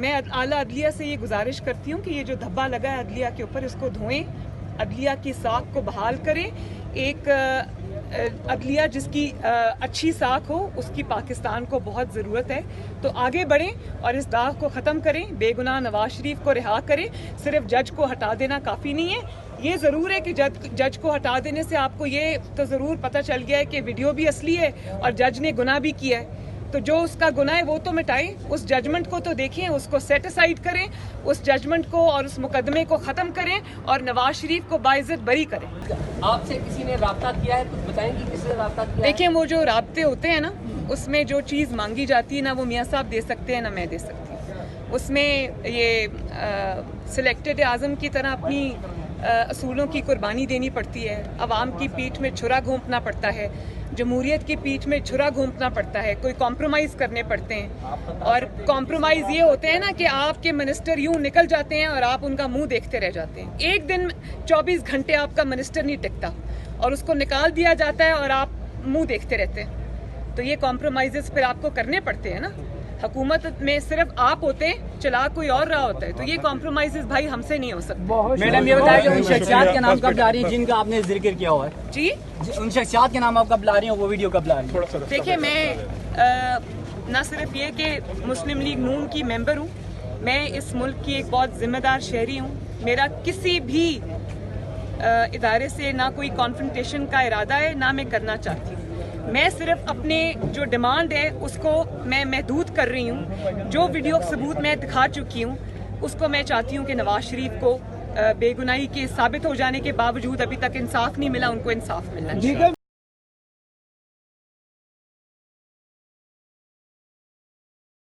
میں اعلیٰ عدلیہ سے یہ گزارش کرتی ہوں کہ یہ جو دھبا لگا ہے عدلیہ کے اوپر اس کو دھوئیں، عدلیہ کی ساکھ کو بحال کریں، ایک عدلیہ جس کی اچھی ساکھ ہو اس کی پاکستان کو بہت ضرورت ہے، تو آگے بڑھیں اور اس داغ کو ختم کریں، بے گناہ نواز شریف کو رہا کریں، صرف جج کو ہٹا دینا کافی نہیں ہے۔ یہ ضرور ہے کہ جج کو ہٹا دینے سے آپ کو یہ تو ضرور پتہ چل گیا ہے کہ ویڈیو بھی اصلی ہے اور جج نے گناہ بھی کیا ہے، تو جو اس کا گناہ ہے وہ تو مٹائیں، اس ججمنٹ کو تو دیکھیں، اس کو سیٹ اسائڈ کریں، اس ججمنٹ کو اور اس مقدمے کو ختم کریں اور نواز شریف کو باعزت بری کریں۔ آپ سے کسی نے رابطہ کیا ہے؟ کچھ بتائیں کہ کس نے رابطہ کیا ہے؟ دیکھیں، وہ جو رابطے ہوتے ہیں نا، اس میں جو چیز مانگی جاتی ہے نہ وہ میاں صاحب دے سکتے ہیں نہ میں دے سکتی ہوں، اس میں یہ سلیکٹڈ اعظم کی طرح اپنی اصولوں کی قربانی دینی پڑتی ہے، عوام کی پیٹھ میں چھرا گھونپنا پڑتا ہے، جمہوریت کی پیٹھ میں چھرا گھونپنا پڑتا ہے، کوئی کمپرومائز کرنے پڑتے ہیں، اور کمپرومائز یہ ہوتے ہیں نا کہ آپ کے منسٹر یوں نکل جاتے ہیں اور آپ ان کا منہ دیکھتے رہ جاتے ہیں، ایک دن 24 گھنٹے آپ کا منسٹر نہیں ٹکتا اور اس کو نکال دیا جاتا ہے اور آپ منہ دیکھتے رہتے ہیں، تو یہ کمپرومائزز پھر آپ کو کرنے پڑتے ہیں نا۔ حکومت میں صرف آپ ہوتے ہیں، چلا کوئی اور رہا ہوتا ہے، تو یہ کمپرومائزز بھائی ہم سے نہیں ہو سکتے۔ میڈم یہ بتائیں کہ ان شخصیات کے نام کب لا رہی ہیں جن کا آپ نے ذکر کیا ہوا ہے؟ جی، ان شخصیات کے نام آپ کب لا رہی ہیں، وہ ویڈیو کب لا رہی ہیں؟ دیکھیں، میں نہ صرف یہ کہ مسلم لیگ نون کی ممبر ہوں، میں اس ملک کی ایک بہت ذمہ دار شہری ہوں، میرا کسی بھی ادارے سے نہ کوئی کانفرنٹیشن کا ارادہ ہے نہ میں کرنا چاہتی ہوں، میں صرف اپنے جو ڈیمانڈ ہے اس کو میں محدود کر رہی ہوں، جو ویڈیو ثبوت میں دکھا چکی ہوں اس کو میں چاہتی ہوں کہ نواز شریف کو بے گناہی کے ثابت ہو جانے کے باوجود ابھی تک انصاف نہیں ملا، ان کو انصاف ملنا چاہیے۔